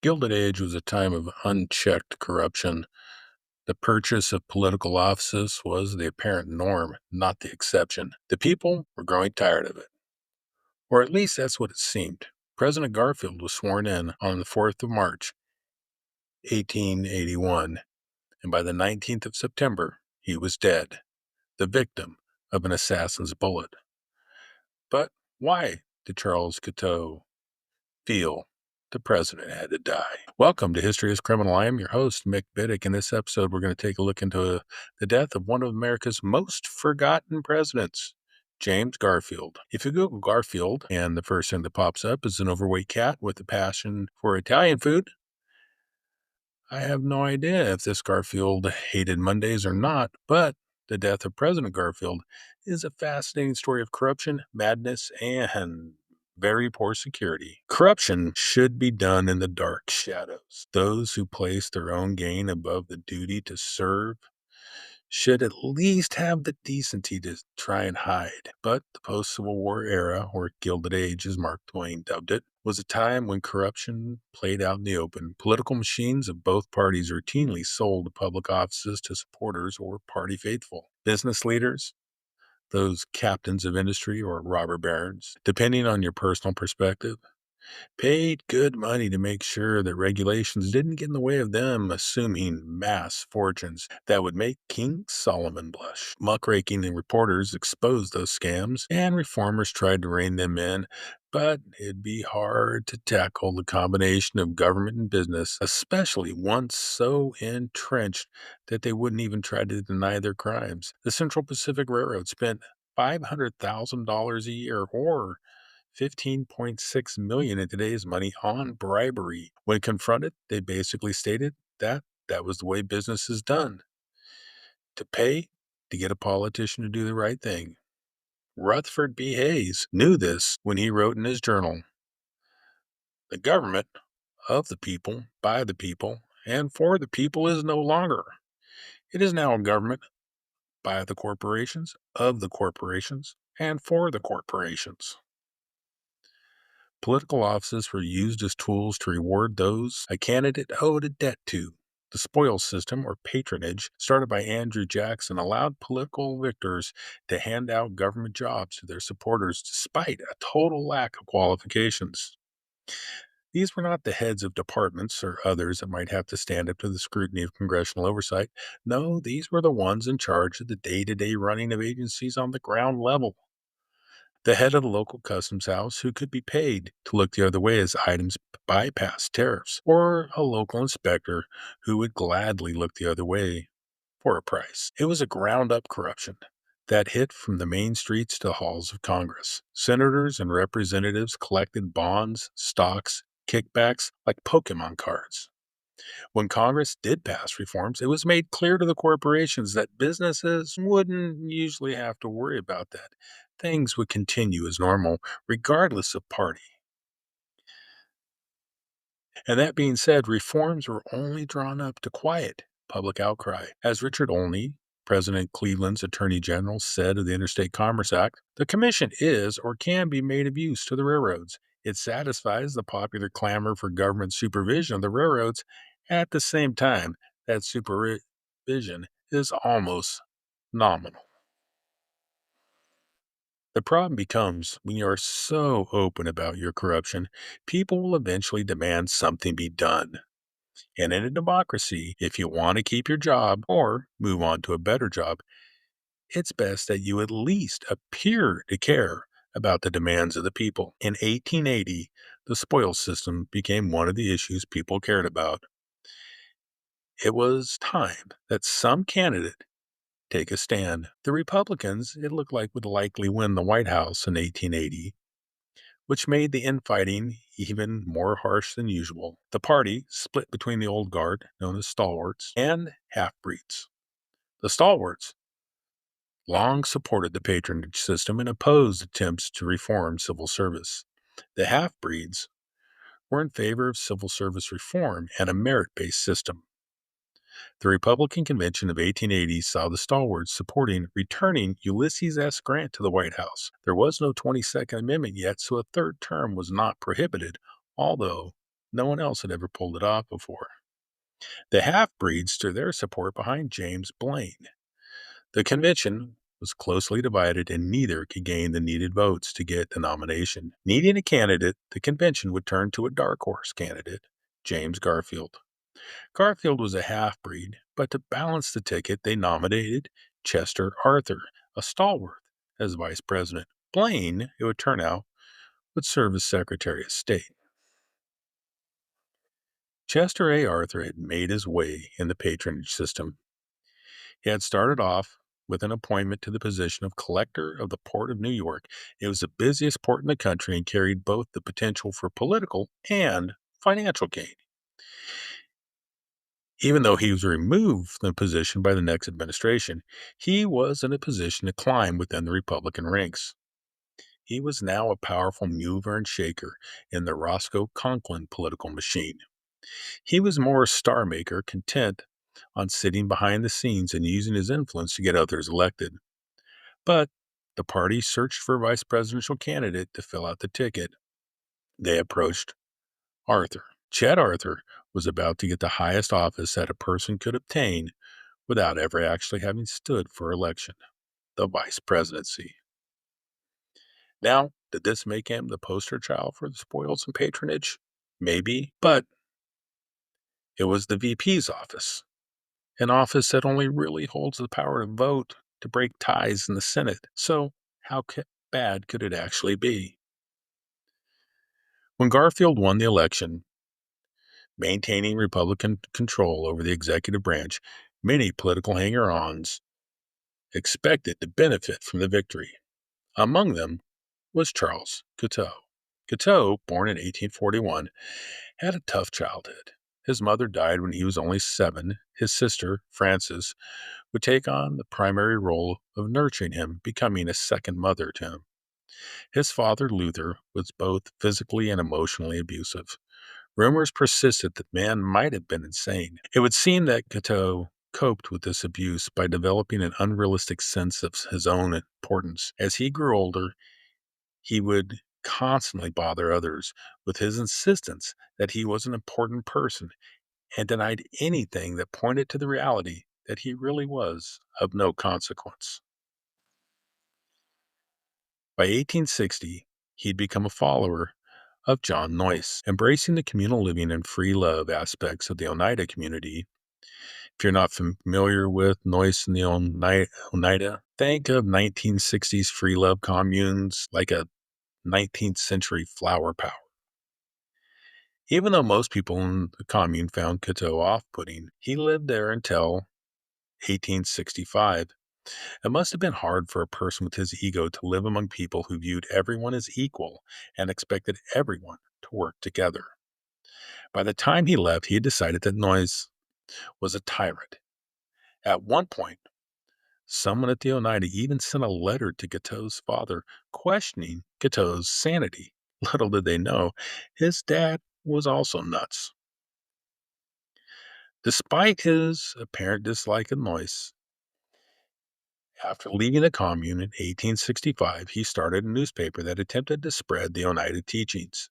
Gilded Age was a time of unchecked corruption. The purchase of political offices was the apparent norm, not the exception. The people were growing tired of it, or at least that's what it seemed. President Garfield was sworn in on the 4th of March, 1881, and by the 19th of September, he was dead, the victim of an assassin's bullet. But why did Charles Guiteau feel the president had to die? Welcome to History is Criminal. I am your host, Mick Biddick. In this episode, we're going to take a look into the death of one of America's most forgotten presidents, James Garfield. If you Google Garfield, and the first thing that pops up is an overweight cat with a passion for Italian food, I have no idea if this Garfield hated Mondays or not, but the death of President Garfield is a fascinating story of corruption, madness, and very poor security. Corruption should be done in the dark shadows. Those who place their own gain above the duty to serve should at least have the decency to try and hide. But the post-Civil War era, or Gilded Age as Mark Twain dubbed it, was a time when corruption played out in the open. Political machines of both parties routinely sold public offices to supporters or party faithful. Business leaders, those captains of industry or robber barons, depending on your personal perspective, paid good money to make sure that regulations didn't get in the way of them assuming mass fortunes that would make King Solomon blush. Muckraking and reporters exposed those scams, and reformers tried to rein them in, but it'd be hard to tackle the combination of government and business, especially once so entrenched that they wouldn't even try to deny their crimes. The Central Pacific Railroad spent $500,000 a year, or 15.6 million in today's money, on bribery. When confronted, they basically stated that that was the way business is done, to pay to get a politician to do the right thing. Rutherford B. Hayes knew this when he wrote in his journal, "The government of the people, by the people, and for the people is no longer. It is now a government by the corporations, of the corporations, and for the corporations." Political offices were used as tools to reward those a candidate owed a debt to. The spoils system, or patronage, started by Andrew Jackson, allowed political victors to hand out government jobs to their supporters despite a total lack of qualifications. These were not the heads of departments or others that might have to stand up to the scrutiny of congressional oversight. No, these were the ones in charge of the day-to-day running of agencies on the ground level. The head of the local customs house, who could be paid to look the other way as items bypassed tariffs, or a local inspector who would gladly look the other way for a price. It was a ground-up corruption that hit from the main streets to the halls of Congress. Senators and representatives collected bonds, stocks, kickbacks like Pokemon cards. When Congress did pass reforms, it was made clear to the corporations that businesses wouldn't usually have to worry about that. Things would continue as normal, regardless of party. And that being said, reforms were only drawn up to quiet public outcry. As Richard Olney, President Cleveland's Attorney General, said of the Interstate Commerce Act, "The commission is or can be made of use to the railroads. It satisfies the popular clamor for government supervision of the railroads. At the same time, that supervision is almost nominal." The problem becomes when you are so open about your corruption, people will eventually demand something be done. And in a democracy, if you want to keep your job or move on to a better job, it's best that you at least appear to care about the demands of the people. In 1880, the spoils system became one of the issues people cared about. It was time that some candidate take a stand. The Republicans, it looked like, would likely win the White House in 1880, which made the infighting even more harsh than usual. The party split between the old guard, known as stalwarts, and half-breeds. The stalwarts long supported the patronage system and opposed attempts to reform civil service. The half-breeds were in favor of civil service reform and a merit-based system. The Republican Convention of 1880 saw the stalwarts supporting returning Ulysses S. Grant to the White House. There was no 22nd Amendment yet, so a third term was not prohibited, although No one else had ever pulled it off before. The half-breeds threw their support behind James Blaine. The convention was closely divided and neither could gain the needed votes to get the nomination. Needing a candidate, the convention would turn to a dark horse candidate, James Garfield. Garfield was a half-breed, but to balance the ticket, they nominated Chester Arthur, a stalwart, as vice president. Blaine, it would turn out, would serve as Secretary of State. Chester A. Arthur had made his way in the patronage system. He had started off with an appointment to the position of collector of the Port of New York. It was the busiest port in the country and carried both the potential for political and financial gain. Even though he was removed from the position by the next administration, he was in a position to climb within the Republican ranks. He was now a powerful mover and shaker in the Roscoe Conklin political machine. He was more a star maker, content on sitting behind the scenes and using his influence to get others elected. But the party searched for a vice presidential candidate to fill out the ticket. They approached Arthur. Chet Arthur was about to get the highest office that a person could obtain without ever actually having stood for election, the vice presidency. Now, did this make him the poster child for the spoils and patronage? Maybe, but it was the VP's office, an office that only really holds the power to vote to break ties in the Senate. So, how bad could it actually be? When Garfield won the election, maintaining Republican control over the executive branch, many political hanger ons expected to benefit from the victory. Among them was Charles Guiteau. Guiteau, born in 1841, had a tough childhood. His mother died when he was only 7. His sister, Frances, would take on the primary role of nurturing him, becoming a second mother to him. His father, Luther, was both physically and emotionally abusive. Rumors persisted that the man might have been insane. It would seem that Guiteau coped with this abuse by developing an unrealistic sense of his own importance. As he grew older, he would constantly bother others with his insistence that he was an important person and denied anything that pointed to the reality that he really was of no consequence. By 1860, he'd become a follower of John Noyce, embracing the communal living and free love aspects of the Oneida community. If you're not familiar with Noyce and the Oneida, think of 1960s free love communes like a 19th century flower power. Even though most people in the commune found Guiteau off-putting, he lived there until 1865. It must have been hard for a person with his ego to live among people who viewed everyone as equal and expected everyone to work together. By the time he left, he had decided that Noyce was a tyrant. At one point, someone at the Oneida even sent a letter to Guiteau's father questioning Guiteau's sanity. Little did they know, his dad was also nuts. Despite his apparent dislike of Noyce, after leaving the commune in 1865, he started a newspaper that attempted to spread the Oneida teachings.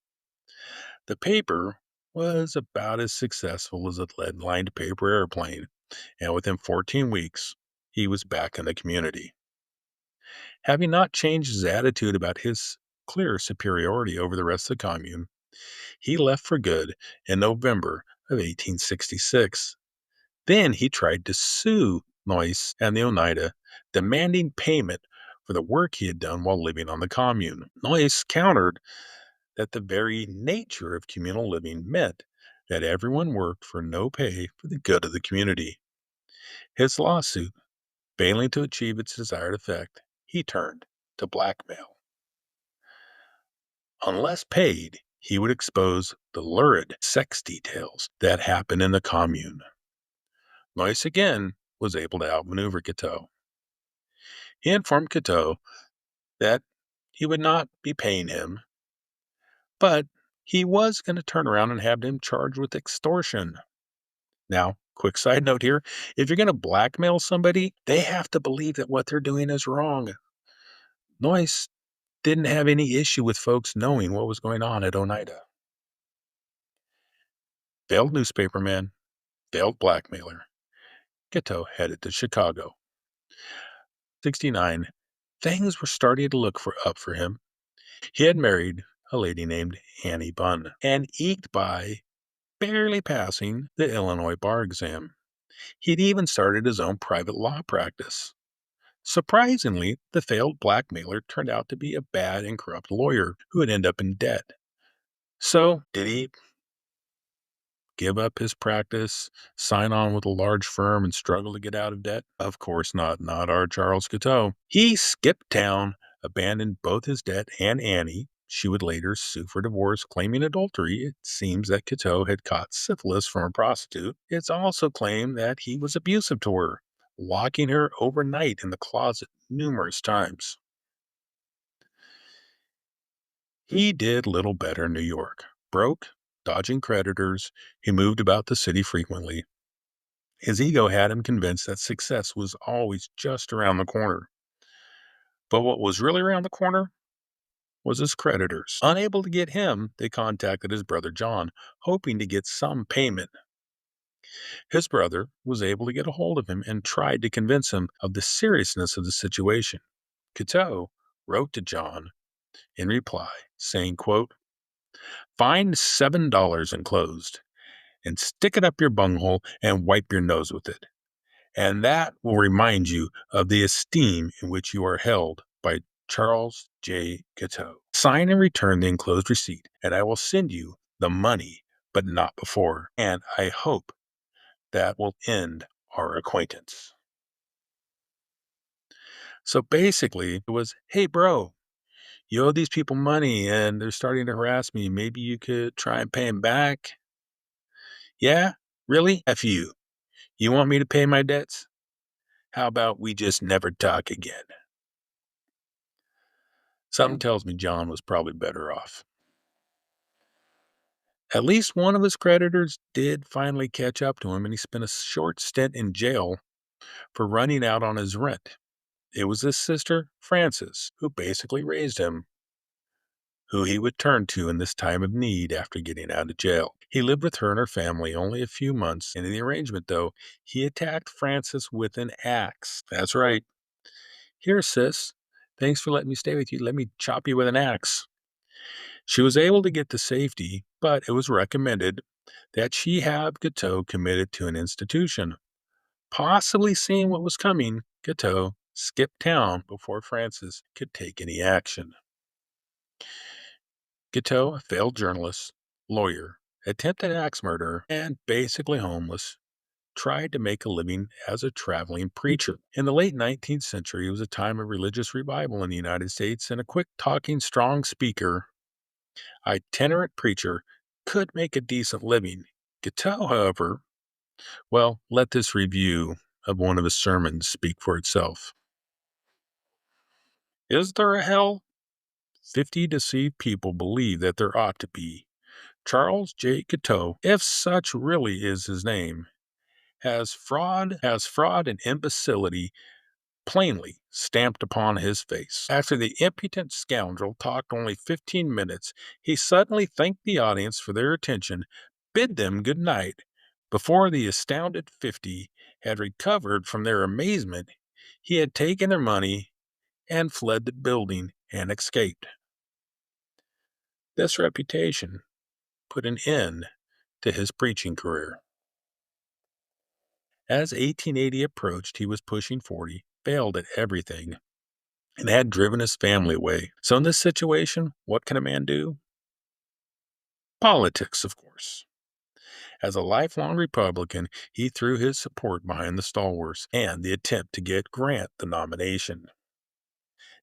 The paper was about as successful as a lead-lined paper airplane, and within 14 weeks, he was back in the community. Having not changed his attitude about his clear superiority over the rest of the commune, he left for good in November of 1866. Then he tried to sue Noyce and the Oneida, demanding payment for the work he had done while living on the commune. Noyce countered that the very nature of communal living meant that everyone worked for no pay for the good of the community. His lawsuit, failing to achieve its desired effect, he turned to blackmail. Unless paid, he would expose the lurid sex details that happened in the commune. Noyce again was able to outmaneuver Guiteau. He informed Guiteau that he would not be paying him, but he was going to turn around and have him charged with extortion. Now, quick side note here, if you're going to blackmail somebody, they have to believe that what they're doing is wrong. Noyce didn't have any issue with folks knowing what was going on at Oneida. Failed newspaperman, failed blackmailer. Guiteau headed to Chicago. 69. Things were starting to look up for him. He had married a lady named Annie Bunn and eked by barely passing the Illinois bar exam. He'd even started his own private law practice. Surprisingly, the failed blackmailer turned out to be a bad and corrupt lawyer who would end up in debt. So, did he give up his practice, sign on with a large firm, and struggle to get out of debt? Of course not. Not our Charles Guiteau. He skipped town, abandoned both his debt and Annie. She would later sue for divorce, claiming adultery. It seems that Guiteau had caught syphilis from a prostitute. It's also claimed that he was abusive to her, locking her overnight in the closet numerous times. He did little better in New York. Broke, dodging creditors, he moved about the city frequently. His ego had him convinced that success was always just around the corner. But what was really around the corner was his creditors. Unable to get him, they contacted his brother John, hoping to get some payment. His brother was able to get a hold of him and tried to convince him of the seriousness of the situation. Guiteau wrote to John in reply, saying, quote, "Find $7 enclosed and stick it up your bunghole and wipe your nose with it. And that will remind you of the esteem in which you are held by Charles J. Guiteau. Sign and return the enclosed receipt, and I will send you the money, but not before. And I hope that will end our acquaintance." So basically, it was, hey, bro, you owe these people money and they're starting to harass me. Maybe you could try and pay them back. Yeah? Really? F you. You want me to pay my debts? How about we just never talk again? Something tells me John was probably better off. At least one of his creditors did finally catch up to him, and he spent a short stint in jail for running out on his rent. It was his sister, Frances, who basically raised him, who he would turn to in this time of need after getting out of jail. He lived with her and her family only a few months into the arrangement, though. He attacked Frances with an axe. That's right. Here, sis. Thanks for letting me stay with you. Let me chop you with an axe. She was able to get to safety, but it was recommended that she have Guiteau committed to an institution. Possibly seeing what was coming, Guiteau skipped town before Francis could take any action. Guiteau, a failed journalist, lawyer, attempted axe murderer, and basically homeless, tried to make a living as a traveling preacher. In the late 19th century, it was a time of religious revival in the United States, and a quick talking, strong speaker, itinerant preacher, could make a decent living. Guiteau, however, well, let this review of one of his sermons speak for itself. Is there a hell? 50 deceived people believe that there ought to be. Charles J. Guiteau, if such really is his name, has fraud and imbecility plainly stamped upon his face. After the impudent scoundrel talked only 15 minutes, he suddenly thanked the audience for their attention, bid them good night. Before the astounded 50 had recovered from their amazement, he had taken their money and fled the building and escaped. This reputation put an end to his preaching career. As 1880 approached, he was pushing 40, failed at everything, and had driven his family away. So in this situation, what can a man do? Politics, of course. As a lifelong Republican, he threw his support behind the stalwarts and the attempt to get Grant the nomination.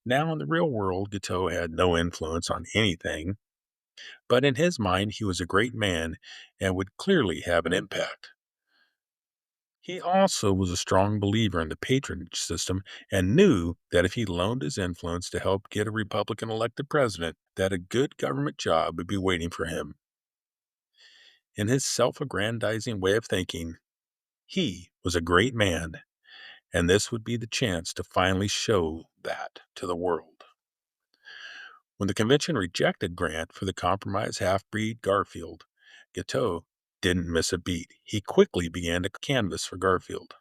Now, in the real world, Guiteau had no influence on anything, but in his mind, he was a great man and would clearly have an impact. He also was a strong believer in the patronage system and knew that if he loaned his influence to help get a Republican elected president, that a good government job would be waiting for him. In his self-aggrandizing way of thinking, he was a great man, and this would be the chance to finally show that to the world. When the convention rejected Grant for the compromise half-breed Garfield, Guiteau didn't miss a beat. He quickly began to canvass for Garfield.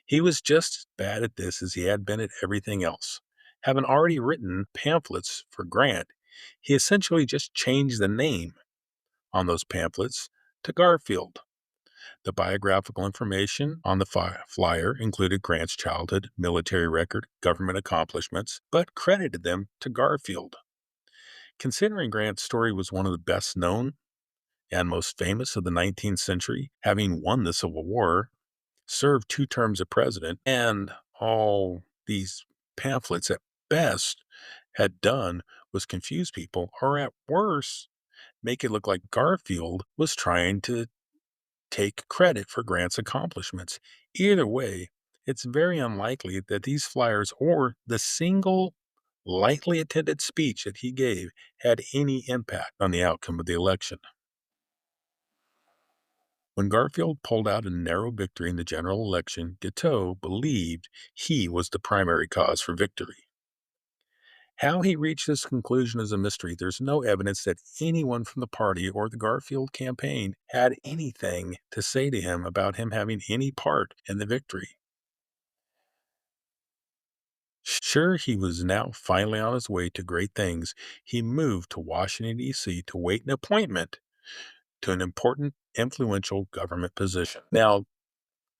He was just as bad at this as he had been at everything else. Having already written pamphlets for Grant, he essentially just changed the name on those pamphlets to Garfield. The biographical information on the flyer included Grant's childhood, military record, government accomplishments, but credited them to Garfield. Considering Grant's story was one of the best known and most famous of the 19th century, having won the Civil War, served 2 terms as president, and all these pamphlets at best had done was confuse people, or at worst, make it look like Garfield was trying to take credit for Grant's accomplishments. Either way, it's very unlikely that these flyers or the single lightly attended speech that he gave had any impact on the outcome of the election. When Garfield pulled out a narrow victory in the general election, Guiteau believed he was the primary cause for victory. How he reached this conclusion is a mystery. There's no evidence that anyone from the party or the Garfield campaign had anything to say to him about him having any part in the victory. Sure, he was now finally on his way to great things. He moved to Washington, D.C. to wait an appointment to an important, influential government position. Now,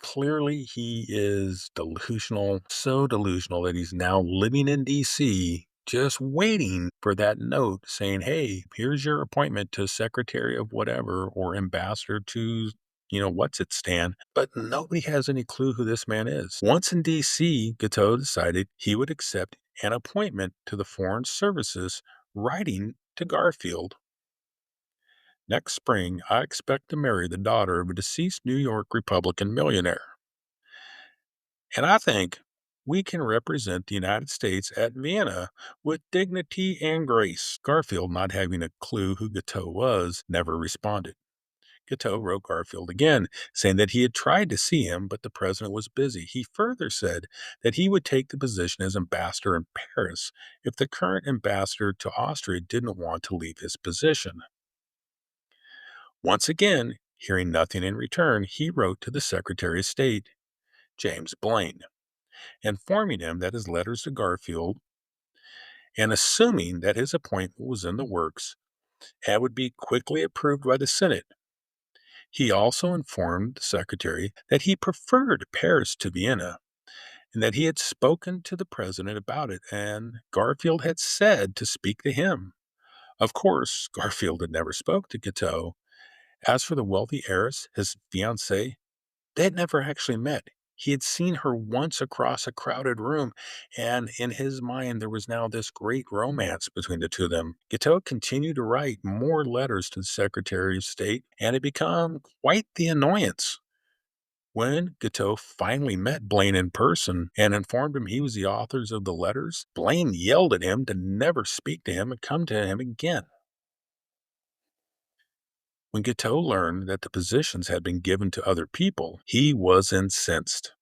clearly, he is delusional, so delusional that he's now living in DC, just waiting for that note saying, hey, here's your appointment to secretary of whatever or ambassador to, what's it stand. But nobody has any clue who this man is. Once in DC, Guiteau decided he would accept an appointment to the Foreign Services, writing to Garfield. Next spring, I expect to marry the daughter of a deceased New York Republican millionaire. And I think we can represent the United States at Vienna with dignity and grace. Garfield, not having a clue who Guiteau was, never responded. Guiteau wrote Garfield again, saying that he had tried to see him, but the president was busy. He further said that he would take the position as ambassador in Paris if the current ambassador to Austria didn't want to leave his position. Once again, hearing nothing in return, he wrote to the Secretary of State, James Blaine, informing him that his letters to Garfield and assuming that his appointment was in the works and would be quickly approved by the Senate. He also informed the secretary that he preferred Paris to Vienna and that he had spoken to the president about it and Garfield had said to speak to him. Of course, Garfield had never spoke to Guiteau. As for the wealthy heiress, his fiancée, they had never actually met. He had seen her once across a crowded room, and in his mind there was now this great romance between the two of them. Guiteau continued to write more letters to the Secretary of State, and it became quite the annoyance. When Guiteau finally met Blaine in person and informed him he was the author of the letters, Blaine yelled at him to never speak to him and come to him again. When Guiteau learned that the positions had been given to other people, he was incensed.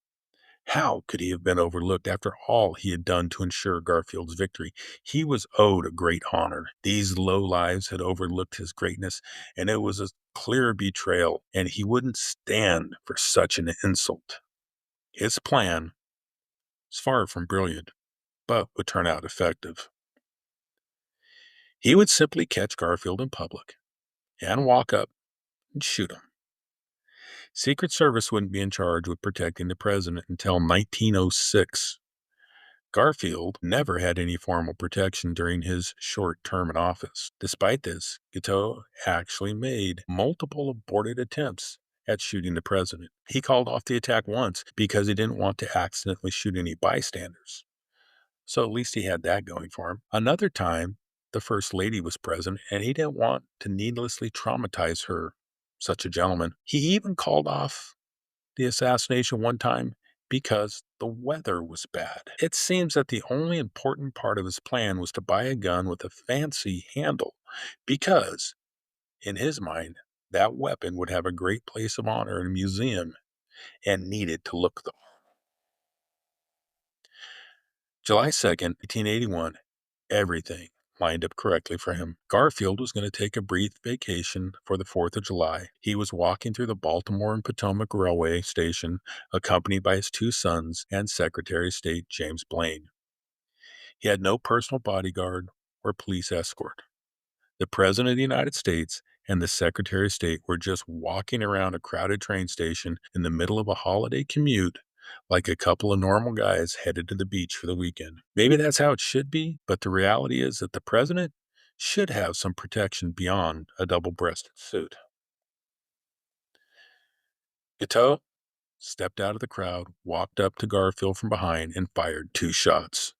How could he have been overlooked after all he had done to ensure Garfield's victory? He was owed a great honor. These low lives had overlooked his greatness, and it was a clear betrayal, and he wouldn't stand for such an insult. His plan was far from brilliant, but would turn out effective. He would simply catch Garfield in public and walk up and shoot him. Secret Service wouldn't be in charge with protecting the president until 1906. Garfield never had any formal protection during his short term in office. Despite this, Guiteau actually made multiple aborted attempts at shooting the president. He called off the attack once because he didn't want to accidentally shoot any bystanders. So at least he had that going for him. Another time, the First Lady was present, and he didn't want to needlessly traumatize her, such a gentleman. He even called off the assassination one time because the weather was bad. It seems that the only important part of his plan was to buy a gun with a fancy handle because, in his mind, that weapon would have a great place of honor in a museum and needed to look the July 2nd, 1881, everything lined up correctly for him. Garfield was going to take a brief vacation for the 4th of July. He was walking through the Baltimore and Potomac Railway Station, accompanied by his two sons and Secretary of State James Blaine. He had no personal bodyguard or police escort. The President of the United States and the Secretary of State were just walking around a crowded train station in the middle of a holiday commute like a couple of normal guys headed to the beach for the weekend. Maybe that's how it should be, but the reality is that the President should have some protection beyond a double-breasted suit. Guiteau stepped out of the crowd, walked up to Garfield from behind, and fired 2 shots.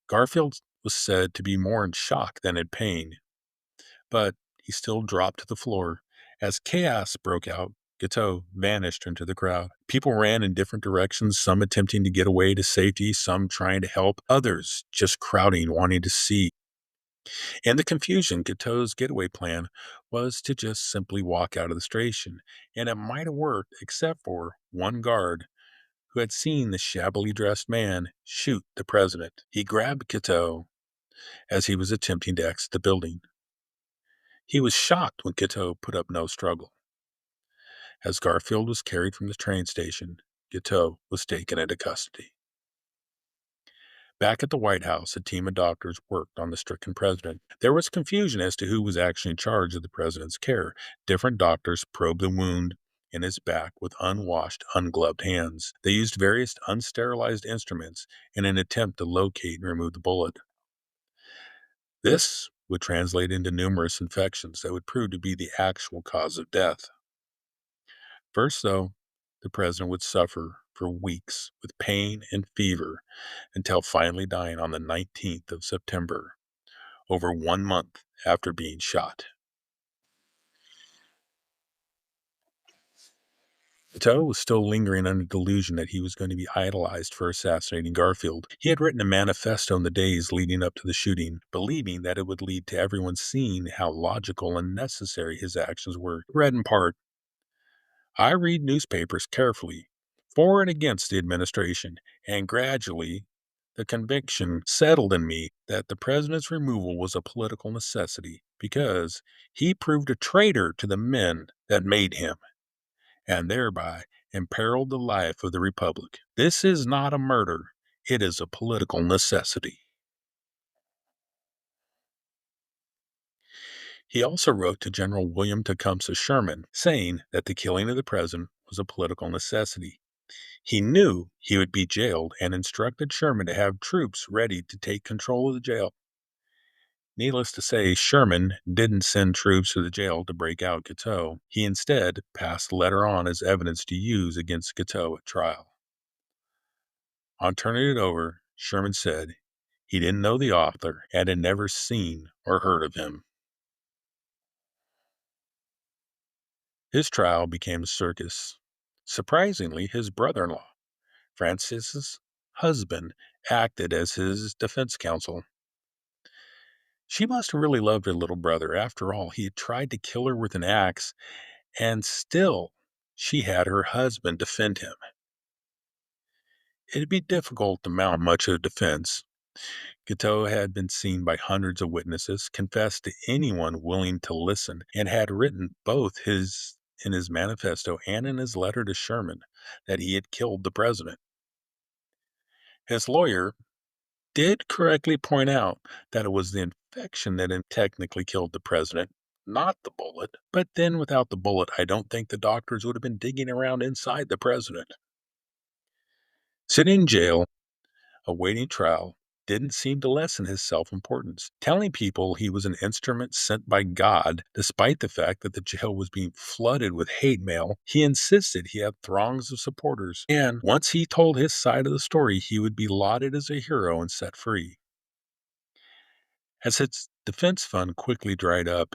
Garfield was said to be more in shock than in pain, but he still dropped to the floor. As chaos broke out, Guiteau vanished into the crowd. People ran in different directions, some attempting to get away to safety, some trying to help, others just crowding, wanting to see. In the confusion, Guiteau's getaway plan was to just simply walk out of the station, and it might have worked except for one guard who had seen the shabbily dressed man shoot the president. He grabbed Guiteau as he was attempting to exit the building. He was shocked when Guiteau put up no struggle. As Garfield was carried from the train station, Guiteau was taken into custody. Back at the White House, a team of doctors worked on the stricken president. There was confusion as to who was actually in charge of the president's care. Different doctors probed the wound in his back with unwashed, ungloved hands. They used various unsterilized instruments in an attempt to locate and remove the bullet. This would translate into numerous infections that would prove to be the actual cause of death. First, though, the president would suffer for weeks with pain and fever until finally dying on the 19th of September, over 1 month after being shot. Guiteau was still lingering under the delusion that he was going to be idolized for assassinating Garfield. He had written a manifesto in the days leading up to the shooting, believing that it would lead to everyone seeing how logical and necessary his actions were. Read in part, "I read newspapers carefully, for and against the administration, and gradually the conviction settled in me that the president's removal was a political necessity because he proved a traitor to the men that made him, and thereby imperiled the life of the republic. This is not a murder, it is a political necessity." He also wrote to General William Tecumseh Sherman, saying that the killing of the president was a political necessity. He knew he would be jailed and instructed Sherman to have troops ready to take control of the jail. Needless to say, Sherman didn't send troops to the jail to break out Guiteau. He instead passed the letter on as evidence to use against Guiteau at trial. On turning it over, Sherman said he didn't know the author and had never seen or heard of him. His trial became a circus. Surprisingly, his brother-in-law, Francis's husband, acted as his defense counsel. She must have really loved her little brother. After all, he had tried to kill her with an axe, and still she had her husband defend him. It'd be difficult to mount much of a defense. Guiteau had been seen by hundreds of witnesses, confessed to anyone willing to listen, and had written both in his manifesto and in his letter to Sherman that he had killed the president. His lawyer did correctly point out that it was the infection that technically killed the president, not the bullet. But then without the bullet, I don't think the doctors would have been digging around inside the president. Sitting in jail, awaiting trial, didn't seem to lessen his self-importance. Telling people he was an instrument sent by God, despite the fact that the jail was being flooded with hate mail, he insisted he had throngs of supporters, and once he told his side of the story, he would be lauded as a hero and set free. As his defense fund quickly dried up,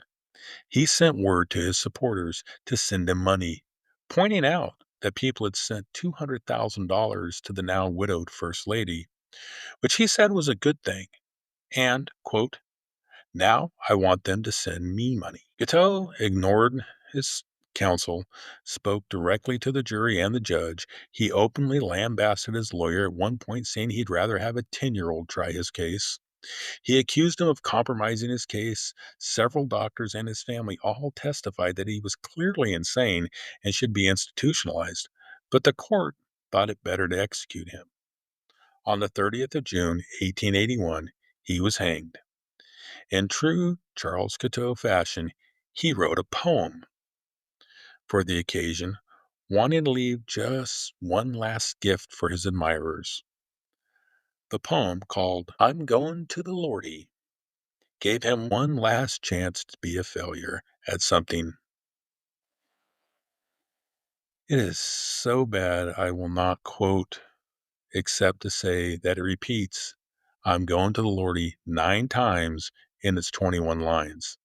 he sent word to his supporters to send him money, pointing out that people had sent $200,000 to the now widowed First Lady, which he said was a good thing, and, quote, "Now I want them to send me money." Guiteau ignored his counsel, spoke directly to the jury and the judge. He openly lambasted his lawyer, at one point saying he'd rather have a 10-year-old try his case. He accused him of compromising his case. Several doctors and his family all testified that he was clearly insane and should be institutionalized, but the court thought it better to execute him. On the 30th of June, 1881, he was hanged. In true Charles Guiteau fashion, he wrote a poem for the occasion, wanting to leave just one last gift for his admirers. The poem, called I'm Going to the Lordy, gave him one last chance to be a failure at something. It is so bad I will not quote, except to say that it repeats I'm going to the Lordy 9 times in its 21 lines,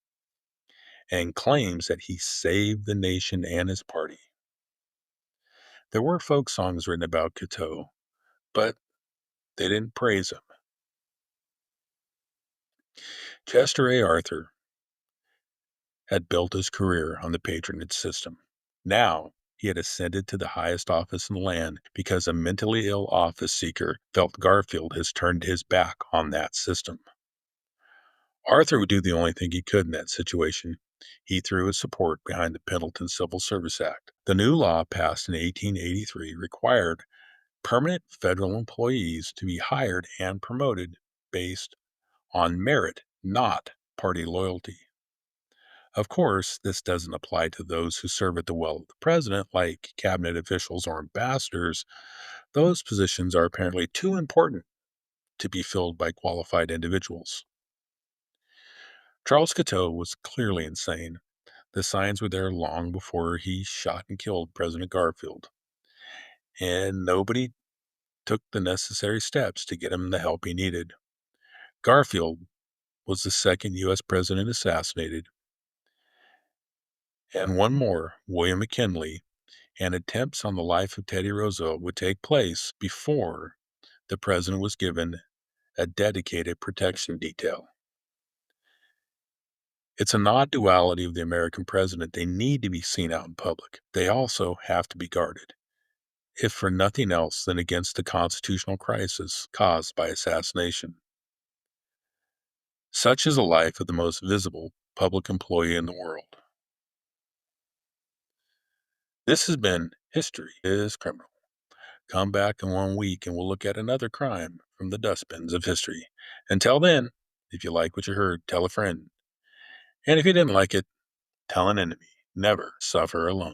and claims that he saved the nation and his party. There were folk songs written about Guiteau, but they didn't praise him. Chester A. Arthur had built his career on the patronage system. Now he had ascended to the highest office in the land because a mentally ill office seeker felt Garfield has turned his back on that system. Arthur would do the only thing he could in that situation. He threw his support behind the Pendleton Civil Service Act. The new law passed in 1883 required permanent federal employees to be hired and promoted based on merit, not party loyalty. Of course, this doesn't apply to those who serve at the will of the president, like cabinet officials or ambassadors. Those positions are apparently too important to be filled by qualified individuals. Charles Guiteau was clearly insane. The signs were there long before he shot and killed President Garfield, and nobody took the necessary steps to get him the help he needed. Garfield was the second U.S. president assassinated, and one more, William McKinley, and attempts on the life of Teddy Roosevelt would take place before the president was given a dedicated protection detail. It's an odd duality of the American president. They need to be seen out in public. They also have to be guarded, if for nothing else than against the constitutional crisis caused by assassination. Such is the life of the most visible public employee in the world. This has been History is Criminal. Come back in 1 week and we'll look at another crime from the dustbins of history. Until then, if you like what you heard, tell a friend. And if you didn't like it, tell an enemy. Never suffer alone.